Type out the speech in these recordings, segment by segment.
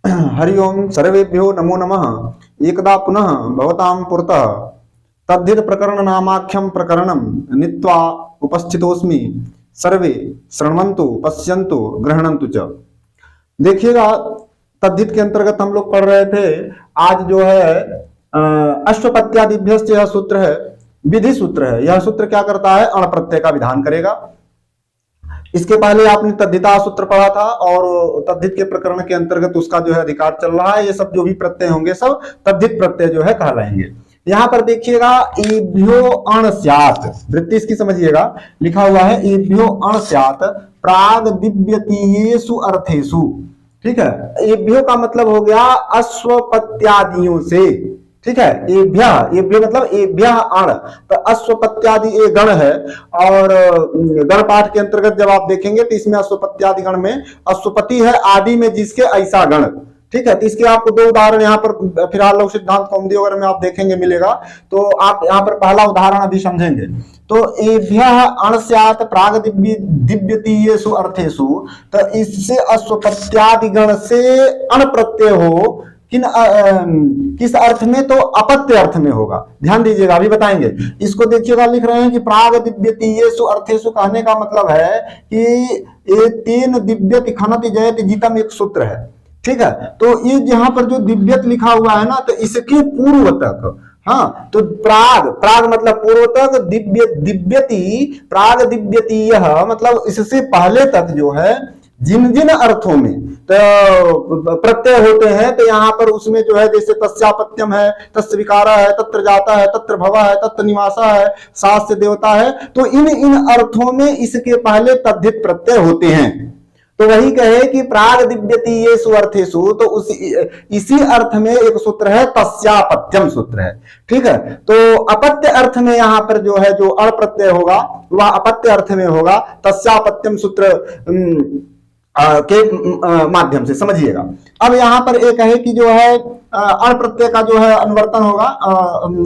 हरि ओम सर्वेभ्यो नमो नमः। एकदा पुनः भवतां पुरतः तद्धित प्रकरण नामाख्यम प्रकरणम नीत्वा उपस्थितोस्मि। सर्वे शृण्वन्तु पश्यन्तु गृह्णन्तु च। देखिएगा, तद्धित के अंतर्गत हम लोग पढ़ रहे थे। आज जो है अश्वपत्यादिभ्यश्च यह सूत्र है, विधि सूत्र है। यह सूत्र क्या करता है? अण प्रत्यय का विधान करेगा। इसके पहले आपने तद्धिता सूत्र पढ़ा था और तद्धित के प्रकरण के अंतर्गत उसका जो है अधिकार चल रहा है। ये सब जो भी प्रत्यय होंगे सब तद्धित प्रत्यय जो है कहलाएंगे। यहां पर देखिएगा, एभ्यो अण स्यात्, वृत्ति इसकी समझिएगा, लिखा हुआ है एभ्यो अण स्यात् प्राग दिव्यतीयेषु अर्थेषु। ठीक है, एभ्यो का मतलब हो गया अश्वपत्यादियों से। ठीक है, एभ्य मतलब एभ्य अण, तो अश्वपत्यादि ये गण है। और गण पाठ के अंतर्गत जब आप देखेंगे तो इसमें अश्वपत्यादि गण में अश्वपति है आदि में जिसके ऐसा गण। ठीक है, तो इसके आपको दो उदाहरण यहाँ पर फिलहाल लघु सिद्धांत कौमुदी वगैरह में आप देखेंगे मिलेगा। तो आप यहाँ पर पहला उदाहरण अभी समझेंगे। तो एभ्य अण स्यात् प्राग दिव्यतीयेषु अर्थेषु, तो इससे अश्वपत्यादि गण से अण प्रत्यय हो किस अर्थ में? तो अपत्य अर्थ में होगा। ध्यान दीजिएगा, अभी बताएंगे। इसको देखिएगा, लिख रहे हैं कि प्राग दिव्यतीयेषु अर्थेषु कहने का मतलब है कि ये तेन दिव्यति खनति जयति जितम एक सूत्र है। ठीक है, तो ये जहां पर जो दिव्यत लिखा हुआ है ना, तो इसके पूर्व तक, हाँ, तो प्राग मतलब पूर्व तक, दिव्यति प्राग दिव्यतीय मतलब इससे पहले तक जो है जिन जिन अर्थों में तो प्रत्यय होते हैं, तो यहाँ पर उसमें जो है जैसे तस्यापत्यम है, तस्य विकारा है, तत्र जाता है, तत्र भवा है, तत्र निवासा है, सास्य देवता है, तो इन अर्थों में इसके पहले तद्धित प्रत्यय होते हैं। तो वही कहे कि प्राग दिव्यतीयेषु अर्थेषु, तो इसी अर्थ में एक सूत्र है तस्यापत्यम सूत्र है। ठीक है, तो अपत्य अर्थ में यहाँ पर जो है जो अण प्रत्यय होगा वह अपत्य अर्थ में होगा तस्यापत्यम सूत्र के माध्यम से, समझिएगा। अब यहाँ पर एक है कि जो है अण प्रत्यय का जो है अनुवर्तन होगा।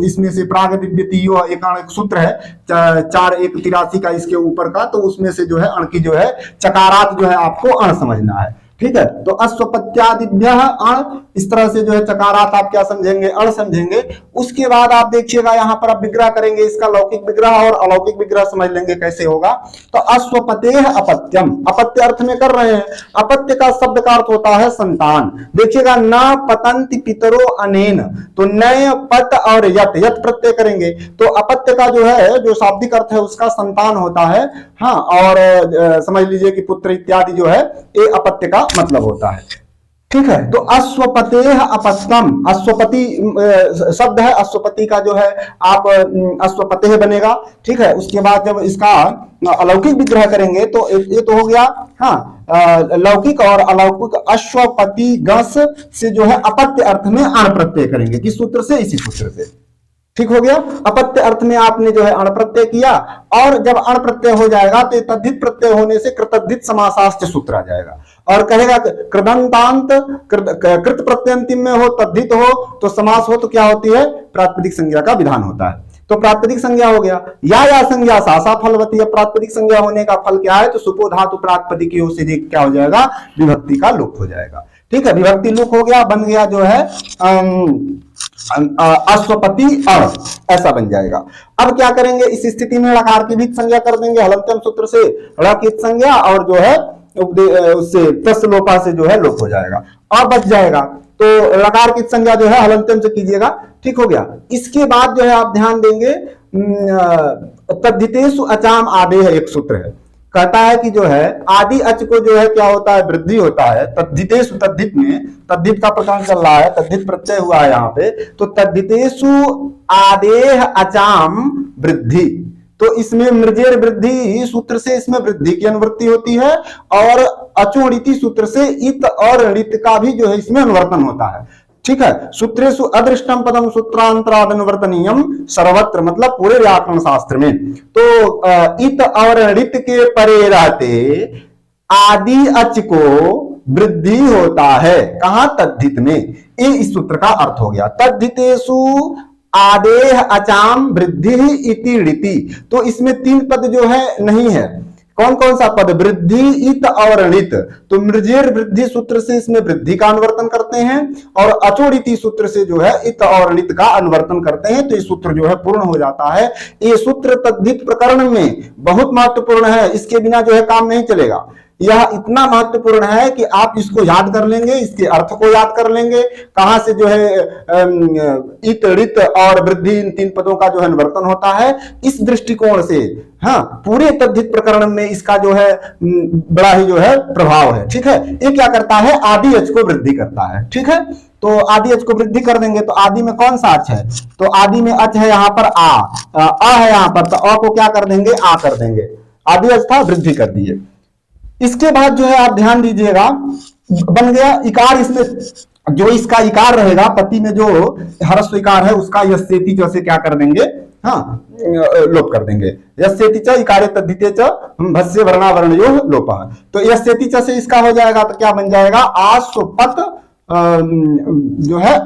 इसमें से प्राग दिव्यतीयो एक सूत्र है 4-1-83 का इसके ऊपर का, तो उसमें से जो है अण की जो है चकारात जो है आपको अण समझना है। ठीक है, तो अश्वपत्यादिभ्य अण, इस तरह से जो है चकारात आप क्या समझेंगे? अण समझेंगे। उसके बाद आप देखिएगा यहाँ पर आप विग्रह करेंगे, इसका लौकिक विग्रह और अलौकिक विग्रह समझ लेंगे कैसे होगा। तो अश्वपतेह अपत्यम, अपत्य अर्थ में कर रहे हैं। अपत्य का शब्द का अर्थ होता है संतान। देखिएगा, न पतंति पितरो अनेन, तो नय पत और यत, यत प्रत्यय करेंगे तो अपत्य का जो है जो शाब्दिक अर्थ है उसका संतान होता है। हाँ, और समझ लीजिए कि पुत्र इत्यादि जो है ये अपत्य का मतलब होता है। ठीक है, तो अश्वपतेह अपत्यम, अश्वपति शब्द है, अश्वपति का जो है आप अश्वपतेह बनेगा। ठीक है, उसके बाद जब इसका अलौकिक विग्रह करेंगे तो ये तो हो गया। हाँ, लौकिक और अलौकिक अश्वपति गस से जो है अपत्य अर्थ में अण प्रत्यय करेंगे। किस सूत्र से? इसी सूत्र से। ठीक हो गया, अपत्य अर्थ में आपने जो है अण प्रत्यय किया, और जब अण प्रत्यय हो जाएगा तो तद्धित प्रत्यय होने से कृतद्धित समासाश्च सूत्र आ जाएगा और कहेगा कृदंतांत कृत प्रत्यंतिम में हो, तद्धित हो तो समास हो तो क्या होती है? प्रातिपदिक संज्ञा का विधान होता है। तो प्रातिपदिक संज्ञा हो गया, या संज्ञा सा फलवती है। प्रातिपदिक संज्ञा होने का फल क्या है? तो सुपो धातु प्रातिपदिक से क्या हो जाएगा? विभक्ति का लोप हो जाएगा। ठीक है, विभक्ति लोप हो गया, बन गया जो है अश्वपति अण, ऐसा बन जाएगा। अब क्या करेंगे इस स्थिति में? लकार की भी संज्ञा कर देंगे हलंत्यम सूत्र से, लकित संज्ञा, और जो है उससे प्रस्लोपा से जो है लोप हो जाएगा और बच जाएगा। तो लकार की संज्ञा जो है हलंत्यम से कीजिएगा। ठीक हो गया। इसके बाद जो है आप ध्यान देंगे तद्धितेषु अचाम आदेह एक सूत्र है, कहता है कि जो है आदि अच को जो है क्या होता है? वृद्धि होता है। तद्धितेषु, तद्धित में, तद्धित का प्रकरण चल रहा है, तद्धित प्रत्यय हुआ है यहाँ पे, तो तद्धितेषु आदेह अचाम वृद्धि, तो इसमें मृजेर वृद्धि सूत्र से इसमें वृद्धि की अनुवृत्ति होती है, और अचोणिति सूत्र से इत और ऋत का भी जो है इसमें अनुवर्तन होता है। ठीक है, सूत्रेषु अदृष्टम पदम सूत्रांतराद अनुवर्तनीयम सर्वत्र, मतलब पूरे व्याकरण शास्त्र में। तो इत और ऋत के परे रहते आदि अच को वृद्धि होता है। कहां? तद्धित में। ये इस सूत्र का अर्थ हो गया। तद्धितेषु आदेह अचाम वृद्धि इति ऋति, तो इसमें 3 पद जो है नहीं है। कौन कौन सा पद, वृद्धि, इत और णित। तो मृजेर वृद्धि सूत्र से इसमें वृद्धि का अनुवर्तन करते हैं और अचोड़िति सूत्र से जो है इत और णित का अनुवर्तन करते हैं, तो ये सूत्र जो है पूर्ण हो जाता है। ये सूत्र तद्धित प्रकरण में बहुत महत्वपूर्ण है, इसके बिना जो है काम नहीं चलेगा। यह इतना महत्वपूर्ण है कि आप इसको याद कर लेंगे, इसके अर्थ को याद कर लेंगे, कहां से जो है इत, ऋत और वृद्धि इन तीन पदों का जो है अनुवर्तन होता है, इस दृष्टिकोण से हाँ पूरे तद्धित प्रकरण में इसका जो है बड़ा ही जो है प्रभाव है। ठीक है, ये क्या करता है, आदि अच को वृद्धि करता है। ठीक है, तो आदि अच को वृद्धि कर देंगे तो आदि में कौन सा अच है, तो आदि में अच है यहाँ पर आ है यहाँ पर, तो अ को क्या कर देंगे, आ कर देंगे, आदि अच था वृद्धि कर दिए। इसके बाद जो है आप ध्यान दीजिएगा, बन गया इकार, इसमें जो इसका इकार रहेगा पति में जो हरस्व इकार है उसका यस्येति च से क्या कर देंगे, हाँ लोप कर देंगे। यस्येति च इकारे तद्धिते च भस्य वर्णावरणयोः लोपः, तो यस्येति च से इसका हो जाएगा तो क्या बन जाएगा, आस्वपत जो है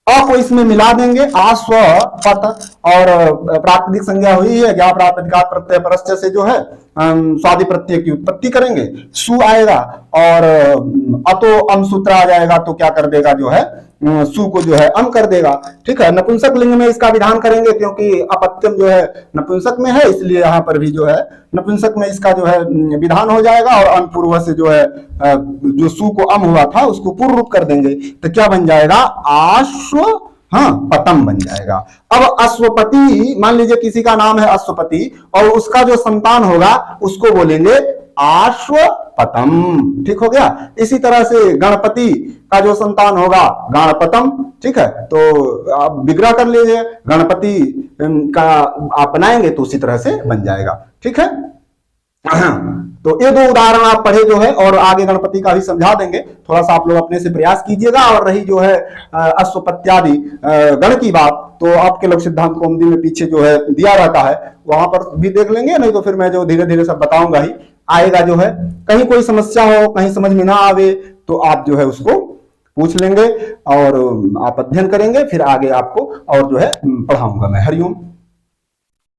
अ को इसमें मिला देंगे, आस्वपत और प्रातिपदिक संज्ञा हुई है, ज्ञा प्रातिपदिकात् प्रत्यय परस्य से जो है स्वादि प्रत्यय की उत्पत्ति करेंगे, सु आएगा और अतो अम सूत्र आ जाएगा, तो क्या कर देगा जो है सु को जो है अम कर देगा। ठीक है, नपुंसक लिंग में इसका विधान करेंगे क्योंकि अपत्यम जो है नपुंसक में है, इसलिए यहाँ पर भी जो है नपुंसक में इसका जो है विधान हो जाएगा और अम पूर्व से जो है जो सु को अम हुआ था उसको पूर्व रूप कर देंगे, तो क्या बन जाएगा, आश्व हाँ पतम बन जाएगा। अब अश्वपति, मान लीजिए किसी का नाम है अश्वपति और उसका जो संतान होगा उसको बोलेंगे आश्वपतम। ठीक हो गया। इसी तरह से गणपति का जो संतान होगा गणपतम। ठीक है, तो आप विग्रह कर लीजिए, गणपति का आप बनाएंगे तो उसी तरह से बन जाएगा। ठीक है, तो ये दो उदाहरण आप पढ़े जो है और आगे गणपति का भी समझा देंगे, थोड़ा सा आप लोग अपने से प्रयास कीजिएगा। और रही जो है अश्वपत्यादि गण की बात, तो आपके लोक सिद्धांत कौमुदी में पीछे जो है दिया रहता है, वहां पर भी देख लेंगे, नहीं तो फिर मैं जो धीरे धीरे सब बताऊंगा ही आएगा। जो है कहीं कोई समस्या हो, कहीं समझ में ना आवे तो आप जो है उसको पूछ लेंगे और आप अध्ययन करेंगे, फिर आगे आपको और जो है पढ़ाऊंगा मैं। हरिओम।